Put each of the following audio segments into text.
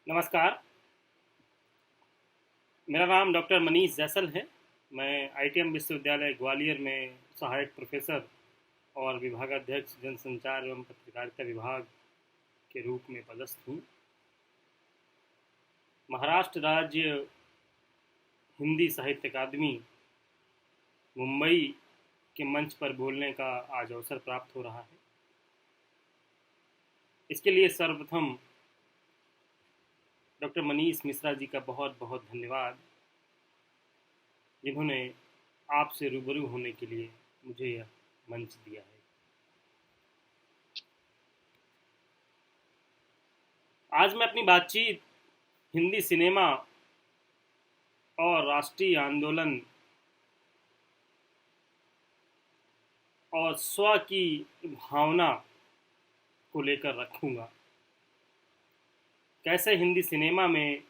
नमस्कार। मेरा नाम डॉक्टर मनीष जैसल है। मैं आईटीएम विश्वविद्यालय ग्वालियर में सहायक प्रोफेसर और विभागाध्यक्ष जनसंचार एवं पत्रकारिता विभाग के रूप में पदस्थ हूँ। महाराष्ट्र राज्य हिंदी साहित्य अकादमी मुंबई के मंच पर बोलने का आज अवसर प्राप्त हो रहा है। इसके लिए सर्वप्रथम डॉक्टर मनीष मिश्रा जी का बहुत बहुत धन्यवाद, जिन्होंने आपसे रूबरू होने के लिए मुझे यह मंच दिया है। आज मैं अपनी बातचीत हिंदी सिनेमा और राष्ट्रीय आंदोलन और स्व की भावना को लेकर रखूंगा। कैसे हिंदी सिनेमा में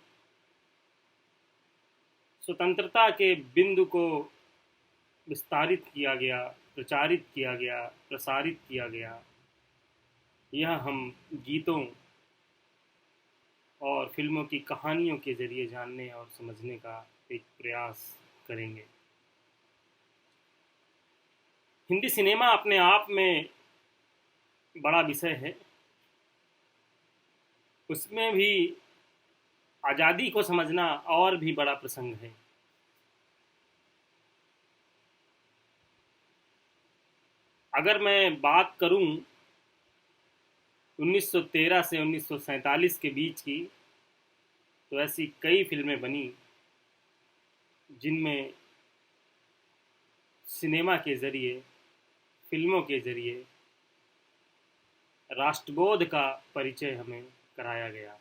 स्वतंत्रता के बिंदु को विस्तारित किया गया, प्रचारित किया गया, प्रसारित किया गया, यह हम गीतों और फिल्मों की कहानियों के जरिए जानने और समझने का एक प्रयास करेंगे। हिंदी सिनेमा अपने आप में बड़ा विषय है। उसमें भी आज़ादी को समझना और भी बड़ा प्रसंग है। अगर मैं बात करूं 1913 से 1947 के बीच की, तो ऐसी कई फिल्में बनी जिनमें सिनेमा के ज़रिए, फिल्मों के ज़रिए राष्ट्रबोध का परिचय हमें कराया गया।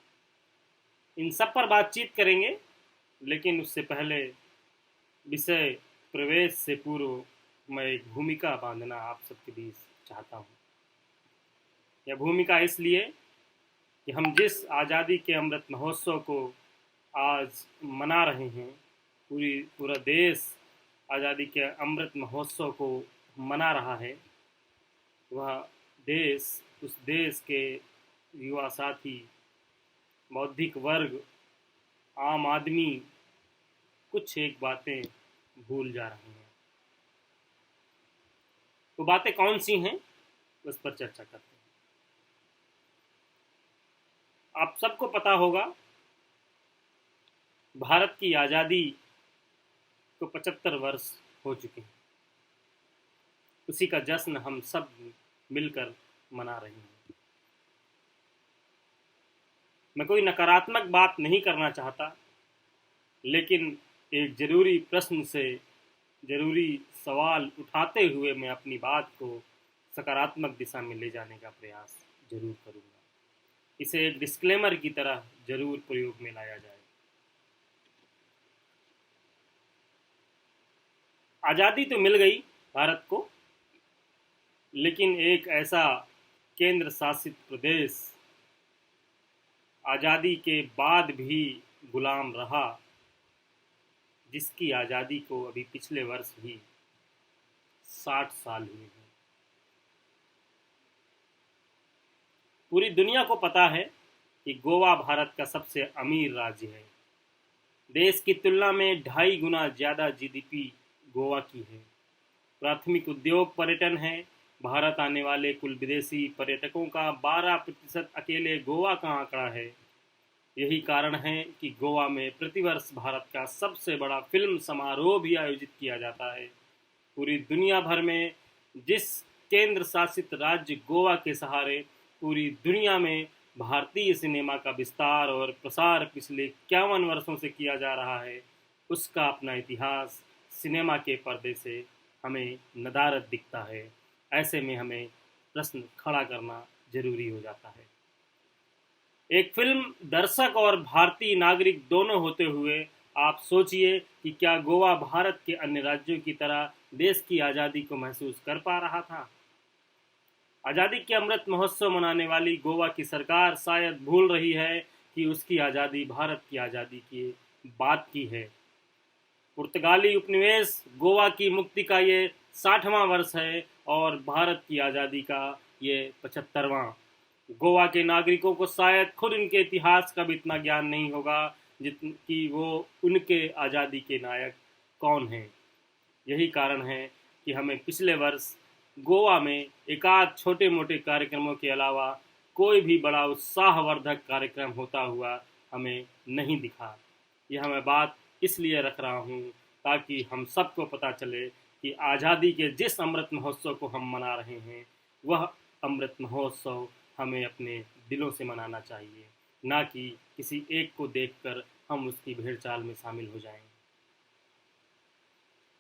इन सब पर बातचीत करेंगे, लेकिन उससे पहले विषय प्रवेश से पूर्व मैं एक भूमिका बांधना आप सबके बीच चाहता हूँ। यह भूमिका इसलिए कि हम जिस आज़ादी के अमृत महोत्सव को आज मना रहे हैं, पूरा देश आज़ादी के अमृत महोत्सव को मना रहा है, वह देश, उस देश के युवा साथी, बौद्धिक वर्ग, आम आदमी कुछ एक बातें भूल जा रहे हैं। वो बातें कौन सी हैं, उस पर चर्चा करते हैं। आप सबको पता होगा, भारत की आज़ादी को 75 वर्ष हो चुके हैं। उसी का जश्न हम सब मिलकर मना रहे हैं। मैं कोई नकारात्मक बात नहीं करना चाहता, लेकिन एक ज़रूरी प्रश्न से ज़रूरी सवाल उठाते हुए मैं अपनी बात को सकारात्मक दिशा में ले जाने का प्रयास जरूर करूँगा। इसे एक डिस्क्लेमर की तरह जरूर प्रयोग में लाया जाए। आज़ादी तो मिल गई भारत को, लेकिन एक ऐसा केंद्र शासित प्रदेश आज़ादी के बाद भी गुलाम रहा, जिसकी आज़ादी को अभी पिछले वर्ष ही 60 साल हुए हैं। पूरी दुनिया को पता है कि गोवा भारत का सबसे अमीर राज्य है। देश की तुलना में 2.5 गुना ज़्यादा जीडीपी गोवा की है। प्राथमिक उद्योग पर्यटन है। भारत आने वाले कुल विदेशी पर्यटकों का 12% अकेले गोवा का आंकड़ा है। यही कारण है कि गोवा में प्रतिवर्ष भारत का सबसे बड़ा फिल्म समारोह भी आयोजित किया जाता है। पूरी दुनिया भर में जिस केंद्र शासित राज्य गोवा के सहारे पूरी दुनिया में भारतीय सिनेमा का विस्तार और प्रसार पिछले 51 वर्षों से किया जा रहा है, उसका अपना इतिहास सिनेमा के पर्दे से हमें नदारद दिखता है। ऐसे में हमें प्रश्न खड़ा करना जरूरी हो जाता है। एक फिल्म दर्शक और भारतीय नागरिक दोनों होते हुए आप सोचिए कि क्या गोवा भारत के अन्य राज्यों की तरह देश की आज़ादी को महसूस कर पा रहा था? आज़ादी के अमृत महोत्सव मनाने वाली गोवा की सरकार शायद भूल रही है कि उसकी आज़ादी भारत की आज़ादी की बात की है। पुर्तगाली उपनिवेश गोवा की मुक्ति का ये 60वां वर्ष है और भारत की आज़ादी का ये 75वां। गोवा के नागरिकों को शायद खुद उनके इतिहास का भी इतना ज्ञान नहीं होगा जितन कि वो उनके आज़ादी के नायक कौन हैं। यही कारण है कि हमें पिछले वर्ष गोवा में एकाध छोटे मोटे कार्यक्रमों के अलावा कोई भी बड़ा उत्साहवर्धक कार्यक्रम होता हुआ हमें नहीं दिखा। यह मैं बात इसलिए रख रहा हूँ ताकि हम सबको पता चले कि आज़ादी के जिस अमृत महोत्सव को हम मना रहे हैं वह अमृत महोत्सव हमें अपने दिलों से मनाना चाहिए, ना कि किसी एक को देखकर हम उसकी भेड़ चाल में शामिल हो जाएं।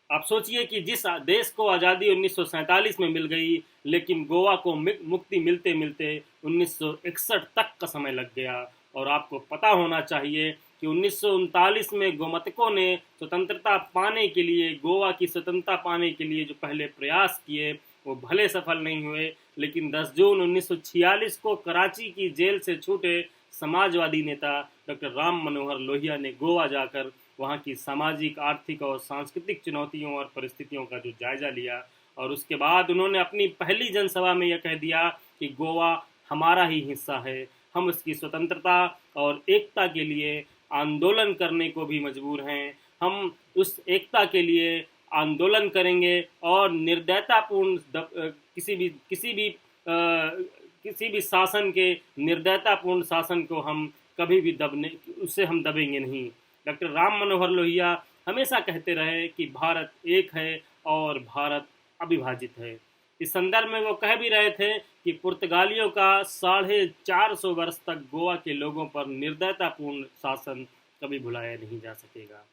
आप सोचिए कि जिस देश को आज़ादी 1947 में मिल गई, लेकिन गोवा को मुक्ति मिलते मिलते 1961 तक का समय लग गया। और आपको पता होना चाहिए कि 1939 में गोमतकों ने स्वतंत्रता पाने के लिए, गोवा की स्वतंत्रता पाने के लिए जो पहले प्रयास किए वो भले सफल नहीं हुए, लेकिन 10 जून 1946 को कराची की जेल से छूटे समाजवादी नेता डॉक्टर राम मनोहर लोहिया ने गोवा जाकर वहाँ की सामाजिक, आर्थिक और सांस्कृतिक चुनौतियों और परिस्थितियों का जो जायजा लिया, और उसके बाद उन्होंने अपनी पहली जनसभा में यह कह दिया कि गोवा हमारा ही हिस्सा है, हम उसकी स्वतंत्रता और एकता के लिए आंदोलन करने को भी मजबूर हैं, हम उस एकता के लिए आंदोलन करेंगे और निर्दयतापूर्ण किसी भी शासन के निर्दयतापूर्ण शासन को हम कभी भी उससे हम दबेंगे नहीं। डॉक्टर राम मनोहर लोहिया हमेशा कहते रहे कि भारत एक है और भारत अविभाजित है। इस संदर्भ में वो कह भी रहे थे कि पुर्तगालियों का 450 वर्ष तक गोवा के लोगों पर निर्दयतापूर्ण शासन कभी भुलाया नहीं जा सकेगा।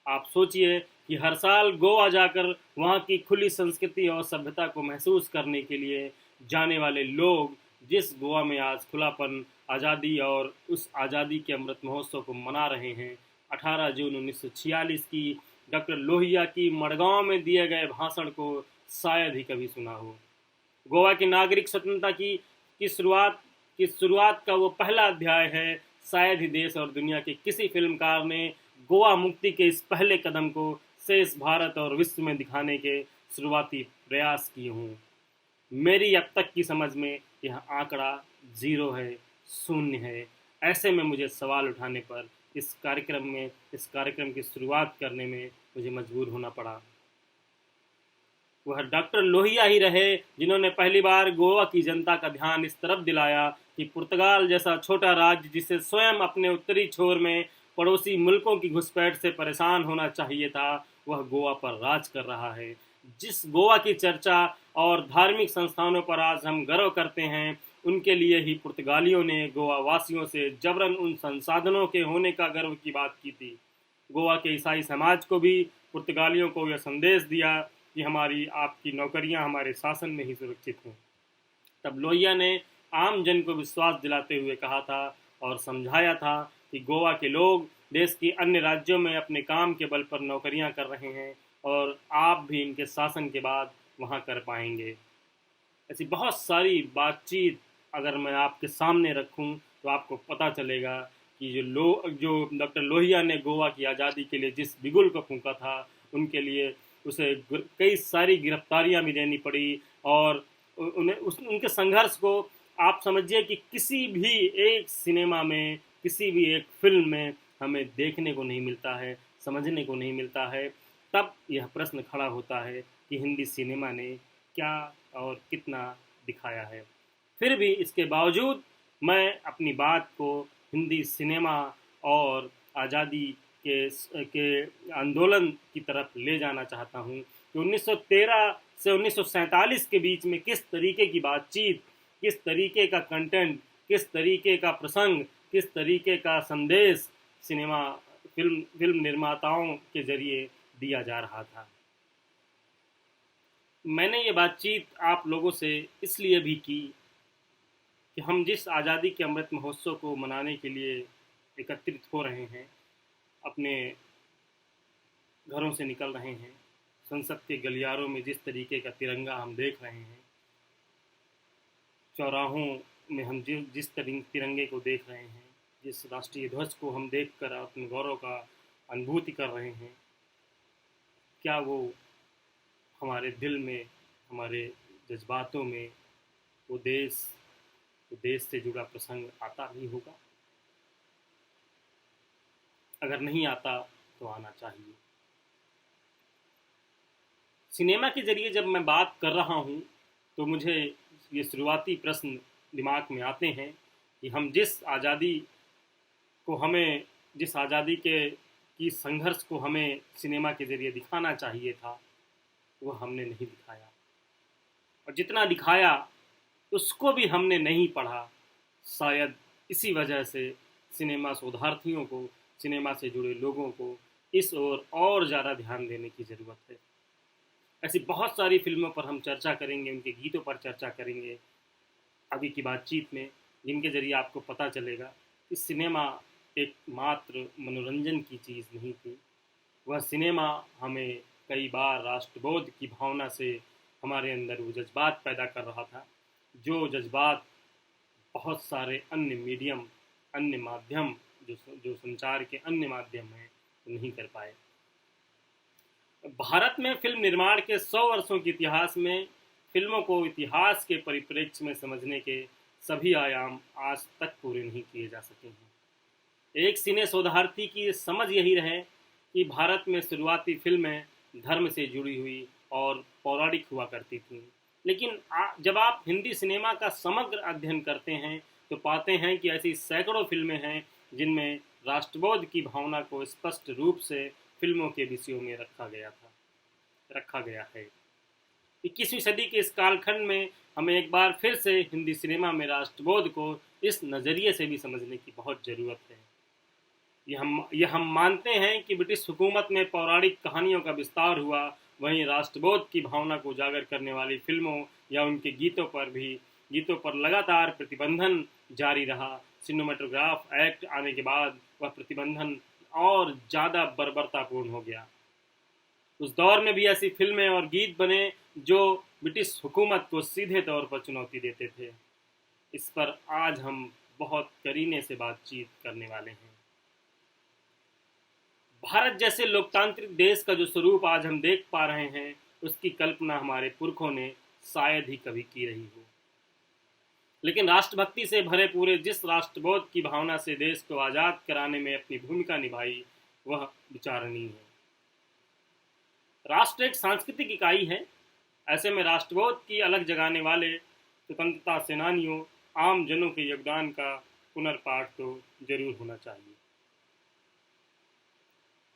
आप सोचिए कि हर साल गोवा जाकर वहाँ की खुली संस्कृति और सभ्यता को महसूस करने के लिए जाने वाले लोग जिस गोवा में आज खुलापन, आज़ादी और उस आज़ादी के अमृत महोत्सव को मना रहे हैं, 18 जून 1946 की डॉक्टर लोहिया की मड़गांव में दिए गए भाषण को शायद ही कभी सुना हो। गोवा की नागरिक स्वतंत्रता की शुरुआत का वो पहला अध्याय है। शायद ही देश और दुनिया के किसी फिल्मकार ने गोवा मुक्ति के इस पहले कदम को शेष भारत और विश्व में दिखाने के शुरुआती प्रयास किए हों। मेरी अब तक की समझ में यह आंकड़ा 0 है, शून्य है। ऐसे में मुझे सवाल उठाने पर इस कार्यक्रम की शुरुआत करने में मुझे मजबूर होना पड़ा। वह डॉक्टर लोहिया ही रहे जिन्होंने पहली बार गोवा की जनता का ध्यान इस तरफ दिलाया कि पुर्तगाल जैसा छोटा राज्य, जिसे स्वयं अपने उत्तरी छोर में पड़ोसी मुल्कों की घुसपैठ से परेशान होना चाहिए था, वह गोवा पर राज कर रहा है। जिस गोवा की चर्चा और धार्मिक संस्थानों पर आज हम गर्व करते हैं, उनके लिए ही पुर्तगालियों ने गोवा वासियों से जबरन उन संसाधनों के होने का गर्व की बात की थी। गोवा के ईसाई समाज को भी पुर्तगालियों को यह संदेश दिया कि हमारी आपकी नौकरियां हमारे शासन में ही सुरक्षित हैं। तब लोहिया ने आम जन को विश्वास दिलाते हुए कहा था और समझाया था कि गोवा के लोग देश के अन्य राज्यों में अपने काम के बल पर नौकरियां कर रहे हैं और आप भी इनके शासन के बाद वहां कर पाएंगे। ऐसी बहुत सारी बातचीत अगर मैं आपके सामने रखूं तो आपको पता चलेगा कि जो डॉक्टर लोहिया ने गोवा की आज़ादी के लिए जिस बिगुल को फूंका था, उनके लिए उसे कई सारी गिरफ्तारियां भी देनी पड़ी। और उनके संघर्ष को आप समझिए कि किसी भी एक सिनेमा में, किसी भी एक फिल्म में हमें देखने को नहीं मिलता है, समझने को नहीं मिलता है। तब यह प्रश्न खड़ा होता है कि हिंदी सिनेमा ने क्या और कितना दिखाया है। फिर भी इसके बावजूद मैं अपनी बात को हिंदी सिनेमा और आज़ादी के आंदोलन की तरफ ले जाना चाहता हूँ कि 1913 से 1947 के बीच में किस तरीके की बातचीत, किस तरीके का कंटेंट, किस तरीके का प्रसंग, किस तरीके का संदेश फिल्म निर्माताओं के जरिए दिया जा रहा था। मैंने ये बातचीत आप लोगों से इसलिए भी की कि हम जिस आज़ादी के अमृत महोत्सव को मनाने के लिए एकत्रित हो रहे हैं, अपने घरों से निकल रहे हैं, संसद के गलियारों में जिस तरीके का तिरंगा हम देख रहे हैं, चौराहों में हम जिस तिरंगे को देख रहे हैं, जिस राष्ट्रीय ध्वज को हम देखकर अपने गौरव का अनुभूति कर रहे हैं, क्या वो हमारे दिल में, हमारे जज्बातों में वो देश, तो देश से जुड़ा प्रसंग आता भी होगा, अगर नहीं आता तो आना चाहिए। सिनेमा के जरिए जब मैं बात कर रहा हूँ तो मुझे ये शुरुआती प्रश्न दिमाग में आते हैं कि हम जिस आज़ादी के की संघर्ष को हमें सिनेमा के जरिए दिखाना चाहिए था वो हमने नहीं दिखाया, और जितना दिखाया उसको भी हमने नहीं पढ़ा। शायद इसी वजह से सिनेमा शोधार्थियों को, सिनेमा से जुड़े लोगों को इस ओर और ज़्यादा ध्यान देने की ज़रूरत है। ऐसी बहुत सारी फिल्मों पर हम चर्चा करेंगे, उनके गीतों पर चर्चा करेंगे आगे की बातचीत में, जिनके जरिए आपको पता चलेगा कि सिनेमा एक मात्र मनोरंजन की चीज़ नहीं थी। वह सिनेमा हमें कई बार राष्ट्रबोध की भावना से हमारे अंदर वो जज्बात पैदा कर रहा था, जो जज्बात बहुत सारे अन्य मीडियम, अन्य माध्यम, जो संचार के अन्य माध्यम हैं नहीं कर पाए। भारत में फिल्म निर्माण के 100 वर्षों के इतिहास में फिल्मों को इतिहास के परिप्रेक्ष्य में समझने के सभी आयाम आज तक पूरे नहीं किए जा सके हैं। एक सिने शोधार्थी की समझ यही रहे कि भारत में शुरुआती फिल्में धर्म से जुड़ी हुई और पौराणिक हुआ करती थीं, लेकिन जब आप हिंदी सिनेमा का समग्र अध्ययन करते हैं तो पाते हैं कि ऐसी सैकड़ों फिल्में हैं जिनमें राष्ट्रबोध की भावना को स्पष्ट रूप से फिल्मों के विषयों में रखा गया है। 21वीं सदी के इस कालखंड में हमें एक बार फिर से हिंदी सिनेमा में राष्ट्रबोध को इस नज़रिए से भी समझने की बहुत ज़रूरत है। यह हम मानते हैं कि ब्रिटिश हुकूमत में पौराणिक कहानियों का विस्तार हुआ, वहीं राष्ट्रबोध की भावना को उजागर करने वाली फिल्मों या उनके गीतों पर लगातार प्रतिबंधन जारी रहा। सिनेमेटोग्राफ एक्ट आने के बाद वह प्रतिबंधन और ज़्यादा बर्बरतापूर्ण हो गया। उस दौर में भी ऐसी फिल्में और गीत बने जो ब्रिटिश हुकूमत को सीधे तौर पर चुनौती देते थे। इस पर आज हम बहुत करीने से बातचीत करने वाले हैं। भारत जैसे लोकतांत्रिक देश का जो स्वरूप आज हम देख पा रहे हैं, उसकी कल्पना हमारे पुरखों ने शायद ही कभी की रही हो, लेकिन राष्ट्रभक्ति से भरे पूरे जिस राष्ट्रबोध की भावना से देश को आज़ाद कराने में अपनी भूमिका निभाई, वह विचारणीय है। राष्ट्र एक सांस्कृतिक इकाई है, ऐसे में राष्ट्रबोध की अलग जगाने वाले स्वतंत्रता सेनानियों, आम जनों के योगदान का पुनर्पाठ तो जरूर होना चाहिए।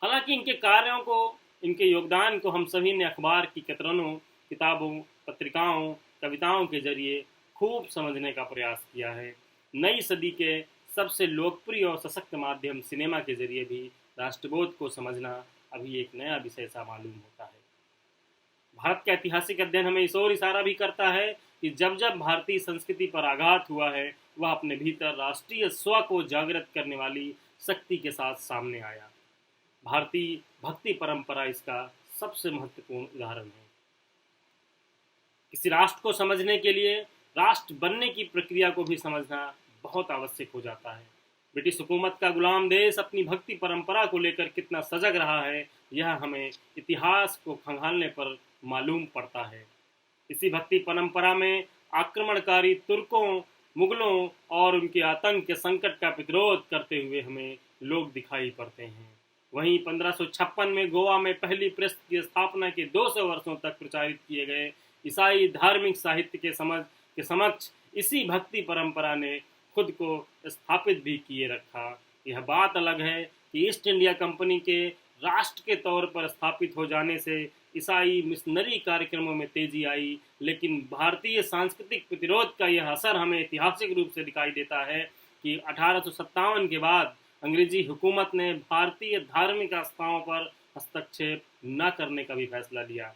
हालांकि इनके कार्यों को, इनके योगदान को हम सभी ने अखबार की कतरनों, किताबों, पत्रिकाओं, कविताओं के जरिए खूब समझने का प्रयास किया है। नई सदी के सबसे लोकप्रिय और सशक्त माध्यम सिनेमा के जरिए भी राष्ट्रबोध को समझना अभी एक नया विषय सा मालूम होता है। भारत का ऐतिहासिक अध्ययन हमें इस ओर इशारा भी करता है कि जब जब भारतीय संस्कृति पर आघात हुआ है, वह अपने भीतर राष्ट्रीय स्व को जागृत करने वाली शक्ति के साथ सामने आया। भारतीय भक्ति परंपरा इसका सबसे महत्वपूर्ण उदाहरण है। किसी राष्ट्र को समझने के लिए राष्ट्र बनने की प्रक्रिया को भी समझना बहुत आवश्यक हो जाता है। ब्रिटिश हुकूमत का गुलाम देश अपनी भक्ति परंपरा को लेकर कितना सजग रहा है, यह हमें इतिहास को खंगालने पर मालूम पड़ता है। इसी भक्ति परंपरा में आक्रमणकारी तुर्कों, मुगलों और उनके आतंक के संकट का प्रतिरोध करते हुए हमें लोग दिखाई पड़ते हैं। वहीं 1556 में गोवा में पहली प्रेस की स्थापना के 200 वर्षों तक प्रचारित किए गए ईसाई धार्मिक साहित्य के समक्ष इसी भक्ति परंपरा ने खुद को स्थापित भी किए रखा। यह बात अलग है कि ईस्ट इंडिया कंपनी के राष्ट्र के तौर पर स्थापित हो जाने से ईसाई मिशनरी कार्यक्रमों में तेजी आई, लेकिन भारतीय सांस्कृतिक प्रतिरोध का यह असर हमें ऐतिहासिक रूप से दिखाई देता है कि 1857 के बाद अंग्रेजी हुकूमत ने भारतीय धार्मिक आस्थाओं पर हस्तक्षेप न करने का भी फैसला लिया।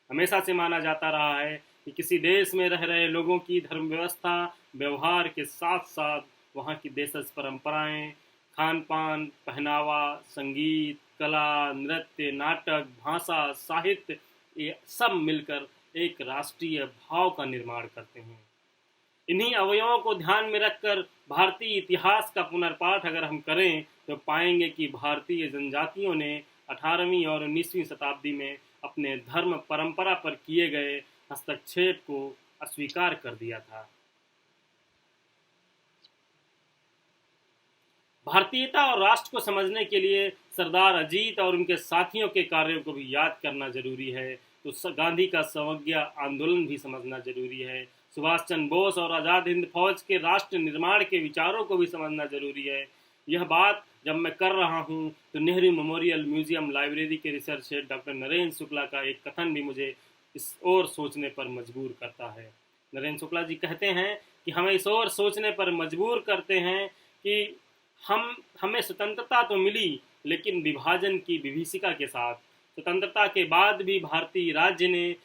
हमेशा से माना जाता रहा है कि किसी देश में रह रहे लोगों की धर्म व्यवस्था, व्यवहार के साथ साथ वहाँ की देशज परंपराएं, खान पान, पहनावा, संगीत, कला, नृत्य, नाटक, भाषा, साहित्य, ये सब मिलकर एक राष्ट्रीय भाव का निर्माण करते हैं। इन्हीं अवयवों को ध्यान में रखकर भारतीय इतिहास का पुनर्पाठ अगर हम करें तो पाएंगे कि भारतीय जनजातियों ने 18वीं और 19वीं शताब्दी में अपने धर्म परंपरा पर किए गए हस्तक्षेप को अस्वीकार कर दिया था। भारतीयता और राष्ट्र को समझने के लिए सरदार अजीत और उनके साथियों के कार्यों को भी याद करना जरूरी है। तो गांधी का समज्ञा आंदोलन भी समझना जरूरी है। सुभाष चंद्र बोस और आज़ाद हिंद फौज के राष्ट्र निर्माण के विचारों को भी समझना जरूरी है। यह बात जब मैं कर रहा हूँ तो नेहरू मेमोरियल म्यूजियम लाइब्रेरी के research head doctor Narendra Shukla का एक कथन भी मुझे इस ओर सोचने पर मजबूर करता है। नरेंद्र शुक्ला जी कहते हैं कि हमें इस ओर सोचने पर मजबूर करते हैं कि हमें स्वतंत्रता तो मिली, लेकिन विभाजन की विभीषिका के साथ। स्वतंत्रता के बाद भी भारतीय राज्य ने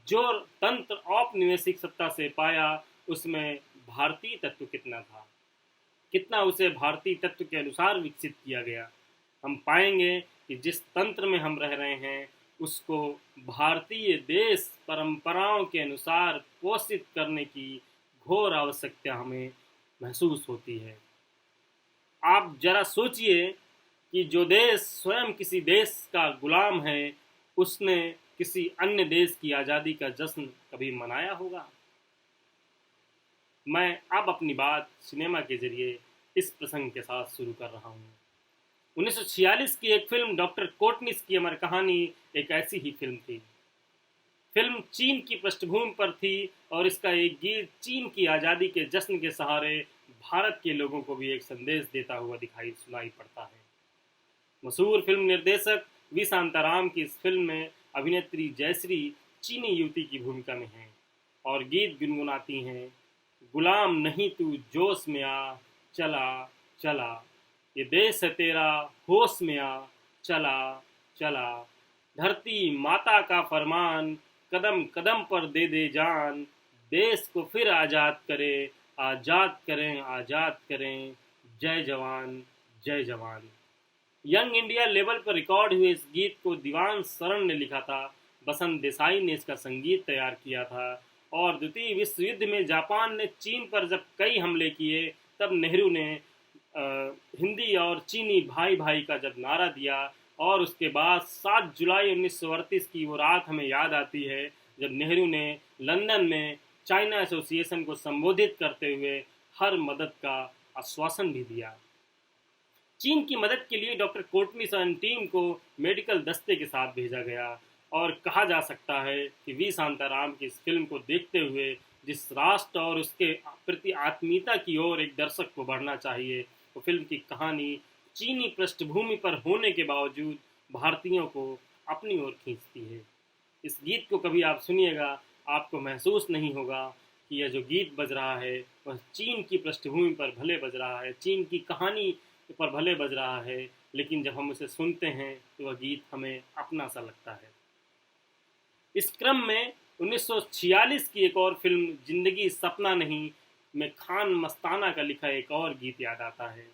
जो तंत्र औपनिवेशिक सत्ता से पाया, उसमें भारतीय तत्व कितना था, कितना उसे भारतीय तत्व के अनुसार विकसित किया गया। हम पाएंगे कि जिस तंत्र में हम रह रहे हैं उसको भारतीय देश परंपराओं के अनुसार पोषित करने की घोर आवश्यकता हमें महसूस होती है। आप जरा सोचिए कि जो देश स्वयं किसी देश का गुलाम है, उसने किसी अन्य देश की आज़ादी का जश्न कभी मनाया होगा? मैं अब अपनी बात सिनेमा के जरिए इस प्रसंग के साथ शुरू कर रहा हूँ। 1946 की एक फिल्म डॉक्टर कोटनिस की अमर कहानी एक ऐसी ही फिल्म थी। फिल्म चीन की पृष्ठभूमि पर थी और इसका एक गीत चीन की आज़ादी के जश्न के सहारे भारत के लोगों को भी एक संदेश देता हुआ सुनाई पड़ता है। मशहूर फिल्म निर्देशक वी शांताराम की इस फिल्म में अभिनेत्री जयश्री चीनी युवती की भूमिका में हैं और गीत गुनगुनाती हैं, गुलाम नहीं तू जोश में आ, चला चला, ये देश है तेरा, होश में आ, चला चला, धरती माता का फरमान, कदम कदम पर दे दे जान, देश को फिर आज़ाद करे, आज़ाद करें आज़ाद करें, जय जवान जय जवान। यंग इंडिया लेवल पर रिकॉर्ड हुए इस गीत को दीवान शरण ने लिखा था। बसंत देसाई ने इसका संगीत तैयार किया था और द्वितीय विश्व युद्ध में जापान ने चीन पर जब कई हमले किए, तब नेहरू ने हिंदी और चीनी भाई भाई का जब नारा दिया, और उसके बाद 7 जुलाई 1938 की वो रात हमें याद आती है जब नेहरू ने लंदन में चाइना एसोसिएशन को संबोधित करते हुए हर मदद का आश्वासन भी दिया। चीन की मदद के लिए डॉक्टर कोटनिस और टीम को मेडिकल दस्ते के साथ भेजा गया और कहा जा सकता है कि वी शांताराम की इस फिल्म को देखते हुए जिस राष्ट्र और उसके प्रति आत्मीयता की ओर एक दर्शक को बढ़ना चाहिए, वो फिल्म की कहानी चीनी पृष्ठभूमि पर होने के बावजूद भारतीयों को अपनी ओर खींचती है। इस गीत को कभी आप सुनिएगा, आपको महसूस नहीं होगा कि यह जो गीत बज रहा है वह चीन की पृष्ठभूमि पर भले बज रहा है, चीन की कहानी पर भले बज रहा है, लेकिन जब हम उसे सुनते हैं तो वह गीत हमें अपना सा लगता है। इस क्रम में 1946 की एक और फिल्म जिंदगी सपना नहीं में खान मस्ताना का लिखा एक और गीत याद आता है।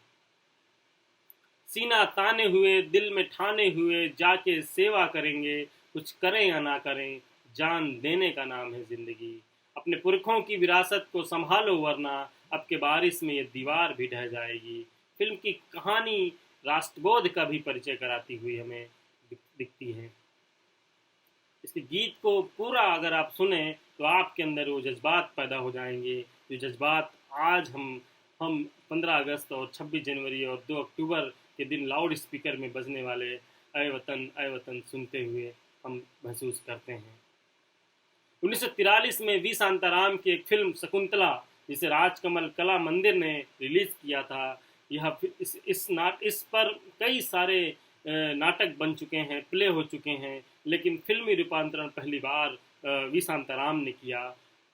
सीना ताने हुए दिल में ठाने हुए, जाके सेवा करेंगे, कुछ करें या ना करें, जान देने का नाम है जिंदगी। अपने पुरखों की विरासत को संभालो वरना अब के बारिश में ये दीवार भी ढह जाएगी। फिल्म की कहानी राष्ट्रबोध का भी परिचय कराती हुई हमें दिखती है। इसके गीत को पूरा अगर आप सुने तो आपके अंदर वो जज्बात पैदा हो जाएंगे, जो जज्बात आज हम 15 अगस्त और 26 जनवरी और 2 अक्टूबर के दिन लाउड स्पीकर में बजने वाले अय वतन सुनते हुए हम महसूस करते हैं। 1943 में वी शांताराम की एक फिल्म शकुंतला, जिसे राजकमल कला मंदिर ने रिलीज किया था, यह इस पर कई सारे नाटक बन चुके हैं, प्ले हो चुके हैं, लेकिन फिल्मी रूपांतरण पहली बार वी शांताराम ने किया।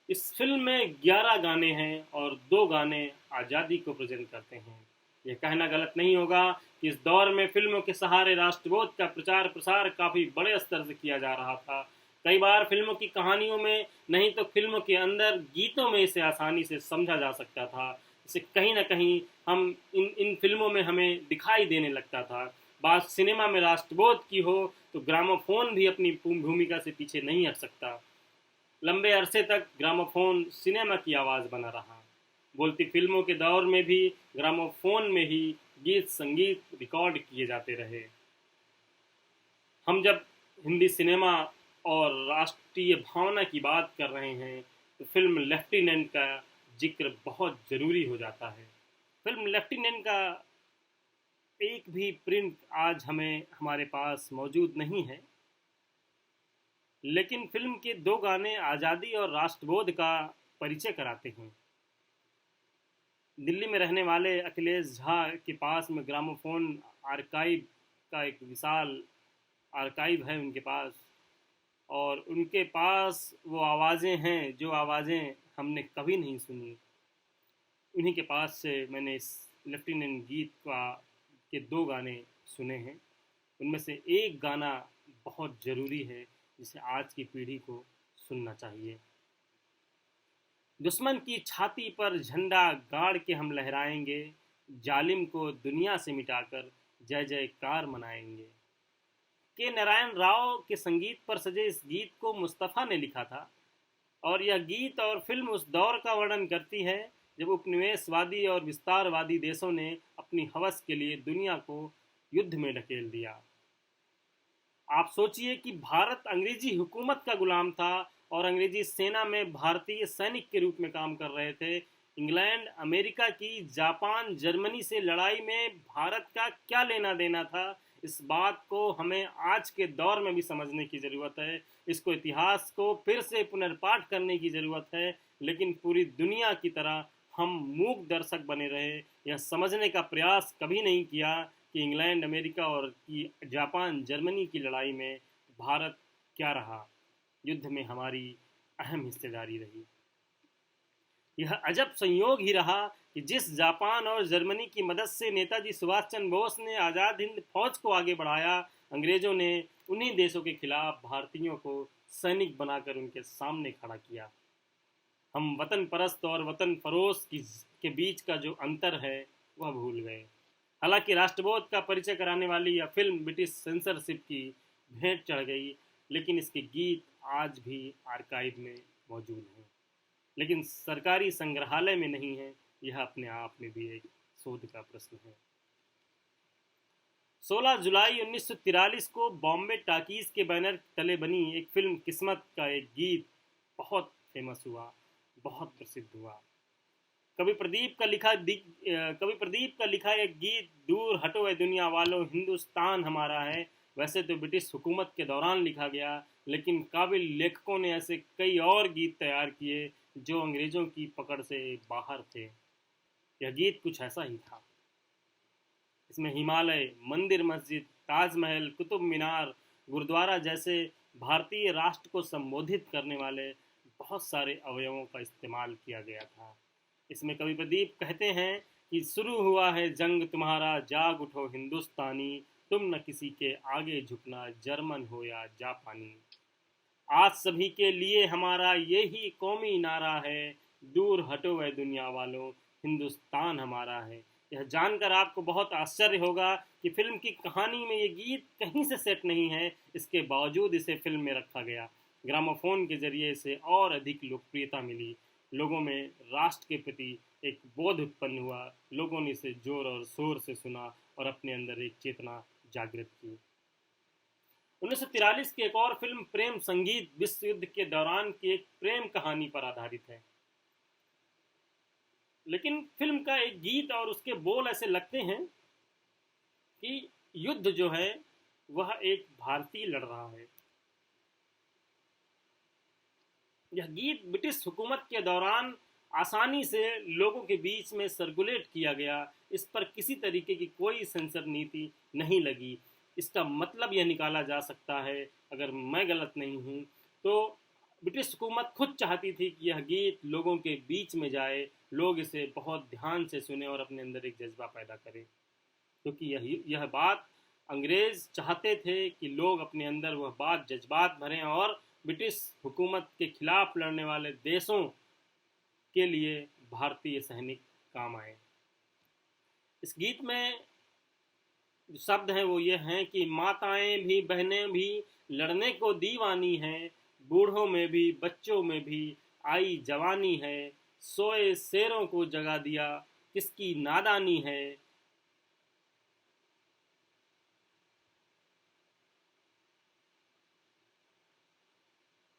इस फिल्म में 11 गाने हैं और 2 गाने आज़ादी को प्रेजेंट करते हैं। यह कहना गलत नहीं होगा कि इस दौर में फिल्मों के सहारे राष्ट्रबोध का प्रचार प्रसार काफ़ी बड़े स्तर से किया जा रहा था। कई बार फिल्मों की कहानियों में नहीं तो फिल्मों के अंदर गीतों में इसे आसानी से समझा जा सकता था। इसे कहीं ना कहीं हम इन फिल्मों में हमें दिखाई देने लगता था। बात सिनेमा में राष्ट्रबोध की हो तो ग्रामोफोन भी अपनी भूमिका से पीछे नहीं हट सकता। लंबे अरसे तक ग्रामोफोन सिनेमा की आवाज़ बना रहा। बोलती फिल्मों के दौर में भी ग्रामोफोन में ही गीत संगीत रिकॉर्ड किए जाते रहे। हम जब हिंदी सिनेमा और राष्ट्रीय भावना की बात कर रहे हैं तो फिल्म लेफ्टिनेंट का जिक्र बहुत ज़रूरी हो जाता है। फिल्म लेफ्टिनेंट का एक भी प्रिंट आज हमें हमारे पास मौजूद नहीं है, लेकिन फिल्म के दो गाने आज़ादी और राष्ट्रबोध का परिचय कराते हैं। दिल्ली में रहने वाले अखिलेश झा के पास में ग्रामोफोन आर्काइव का एक विशाल आर्काइव है उनके पास, और उनके पास वो आवाज़ें हैं जो आवाज़ें हमने कभी नहीं सुनी। उन्हीं के पास से मैंने इस लेफ्टिनेंट गीत का के दो गाने सुने हैं। उनमें से एक गाना बहुत ज़रूरी है जिसे आज की पीढ़ी को सुनना चाहिए। दुश्मन की छाती पर झंडा गाड़ के हम लहराएंगे, जालिम को दुनिया से मिटाकर जय जयकार मनाएंगे। के नारायण राव के संगीत पर सजे इस गीत को मुस्तफ़ा ने लिखा था, और यह गीत और फिल्म उस दौर का वर्णन करती है जब उपनिवेशवादी और विस्तारवादी देशों ने अपनी हवस के लिए दुनिया को युद्ध में ढकेल दिया। आप सोचिए कि भारत अंग्रेजी हुकूमत का गुलाम था और अंग्रेजी सेना में भारतीय सैनिक के रूप में काम कर रहे थे। इंग्लैंड, अमेरिका की, जापान, जर्मनी से लड़ाई में भारत का क्या लेना देना था, इस बात को हमें आज के दौर में भी समझने की ज़रूरत है। इसको इतिहास को फिर से पुनर्पाठ करने की ज़रूरत है, लेकिन पूरी दुनिया की तरह हम मूक दर्शक बने रहे, यह समझने का प्रयास कभी नहीं किया कि इंग्लैंड, अमेरिका और की जापान, जर्मनी की लड़ाई में भारत क्या रहा, युद्ध में हमारी अहम हिस्सेदारी रही। यह अजब संयोग ही रहा कि जिस जापान और जर्मनी की मदद से नेताजी सुभाष चंद्र बोस ने आज़ाद हिंद फौज को आगे बढ़ाया, अंग्रेजों ने उन्हीं देशों के खिलाफ भारतीयों को सैनिक बनाकर उनके सामने खड़ा किया। हम वतन परस्त और वतन फरोश के बीच का जो अंतर है वह भूल गए। हालांकि राष्ट्रबोध का परिचय कराने वाली यह फिल्म ब्रिटिश सेंसरशिप की भेंट चढ़ गई, लेकिन इसके गीत आज भी आर्काइव में मौजूद हैं, लेकिन सरकारी संग्रहालय में नहीं है। यह अपने आप में भी एक शोध का प्रश्न है। 16 जुलाई 1943 को बॉम्बे टाकीज के बैनर तले बनी एक फिल्म किस्मत का एक गीत बहुत फेमस हुआ, बहुत प्रसिद्ध हुआ। कवि प्रदीप का लिखा एक गीत, दूर हटो ए दुनिया वालों, हिंदुस्तान हमारा है, वैसे तो ब्रिटिश हुकूमत के दौरान लिखा गया, लेकिन काबिल लेखकों ने ऐसे कई और गीत तैयार किए जो अंग्रेज़ों की पकड़ से बाहर थे। यह गीत कुछ ऐसा ही था। इसमें हिमालय, मंदिर मस्जिद, ताजमहल, कुतुब मीनार, गुरुद्वारा जैसे भारतीय राष्ट्र को संबोधित करने वाले बहुत सारे अवयवों का इस्तेमाल किया गया था। इसमें कवि प्रदीप कहते हैं कि शुरू हुआ है जंग तुम्हारा, जाग उठो हिंदुस्तानी, तुम न किसी के आगे झुकना, जर्मन हो या जापानी। आज सभी के लिए हमारा यही कौमी नारा है, दूर हटो वह दुनिया वालों, हिंदुस्तान हमारा है। यह जानकर आपको बहुत आश्चर्य होगा कि फिल्म की कहानी में ये गीत कहीं से सेट नहीं है, इसके बावजूद इसे फिल्म में रखा गया। ग्रामोफोन के जरिए इसे और अधिक लोकप्रियता मिली, लोगों में राष्ट्र के प्रति एक बोध उत्पन्न हुआ, लोगों ने इसे जोर और शोर से सुना और अपने अंदर एक चेतना जागृत की। 1943 की एक और फिल्म प्रेम संगीत विश्व युद्ध के दौरान की एक प्रेम कहानी पर आधारित है, लेकिन फिल्म का एक गीत और उसके बोल ऐसे लगते हैं कि युद्ध जो है वह एक भारतीय लड़ रहा है। यह गीत ब्रिटिश हुकूमत के दौरान आसानी से लोगों के बीच में सर्कुलेट किया गया, इस पर किसी तरीके की कोई सेंसर नीति नहीं लगी। इसका मतलब यह निकाला जा सकता है, अगर मैं गलत नहीं हूँ, तो ब्रिटिश हुकूमत खुद चाहती थी कि यह गीत लोगों के बीच में जाए, लोग इसे बहुत ध्यान से सुने और अपने अंदर एक जज्बा पैदा करें, क्योंकि यह बात अंग्रेज़ चाहते थे कि लोग अपने अंदर वह बात जज्बात भरें और ब्रिटिश हुकूमत के खिलाफ लड़ने वाले देशों के लिए भारतीय सैनिक काम आए। इस गीत में जो शब्द हैं वो ये हैं कि माताएं भी, बहनें भी लड़ने को दीवानी हैं, बूढ़ों में भी, बच्चों में भी आई जवानी है, सोए शेरों को जगा दिया किसकी नादानी है।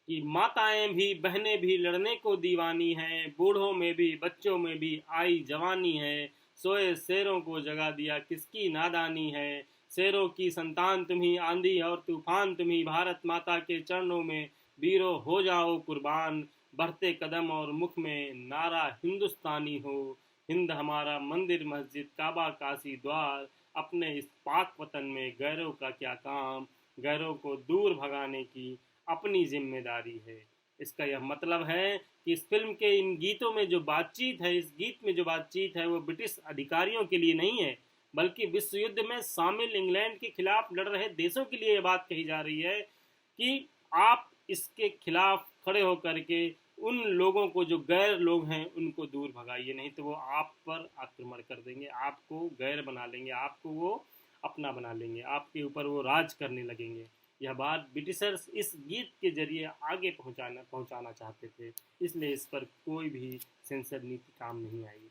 कि माताएं भी, बहनें भी लड़ने को दीवानी हैं, बूढ़ों में भी, बच्चों में भी आई जवानी है, सोए शेरों को जगा दिया किसकी नादानी है। शेरों की संतान तुम्ही, आंधी और तूफान तुम्ही, भारत माता के चरणों में वीरों हो जाओ कुर्बान। बढ़ते कदम और मुख में नारा हिंदुस्तानी हो, हिंद हमारा मंदिर मस्जिद काबा काशी द्वार। अपने इस पाक वतन में गैरों का क्या काम, गैरों को दूर भगाने की अपनी जिम्मेदारी है। इसका यह मतलब है कि इस फिल्म के इन गीतों में जो बातचीत है, इस गीत में जो बातचीत है वो ब्रिटिश अधिकारियों के लिए नहीं है, बल्कि विश्व युद्ध में शामिल इंग्लैंड के खिलाफ लड़ रहे देशों के लिए ये बात कही जा रही है कि आप इसके खिलाफ खड़े होकर के उन लोगों को, जो गैर लोग हैं, उनको दूर भगाइए, नहीं तो वो आप पर आक्रमण कर देंगे, आपको गैर बना लेंगे, आपको वो अपना बना लेंगे, आपके ऊपर वो राज करने लगेंगे। यह बात ब्रिटिशर्स इस गीत के जरिए आगे पहुंचाना चाहते थे, इसलिए इस पर कोई भी सेंसर नीति काम नहीं आई।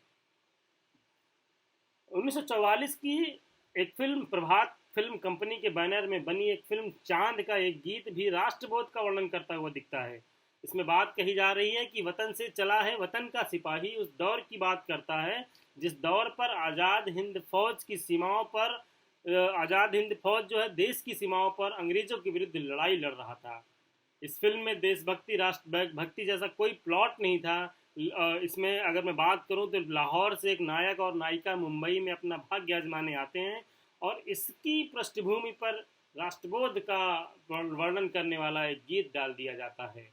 1944 की एक फिल्म प्रभात फिल्म कंपनी के बैनर में बनी एक फिल्म चांद का एक गीत भी राष्ट्रबोध का वर्णन करता हुआ दिखता है। इसमें बात कही जा रही है कि वतन से चला है वतन का सिपाही, उस दौर की बात करता है जिस दौर पर आज़ाद हिंद फौज की सीमाओं पर आज़ाद हिंद फौज जो है देश की सीमाओं पर अंग्रेजों के विरुद्ध लड़ाई लड़ रहा था। इस फिल्म में देशभक्ति राष्ट्रभक्ति जैसा कोई प्लॉट नहीं था। इसमें अगर मैं बात करूं तो लाहौर से एक नायक और नायिका मुंबई में अपना भाग्य आजमाने आते हैं और इसकी पृष्ठभूमि पर राष्ट्रबोध का वर्णन करने वाला एक गीत डाल दिया जाता है।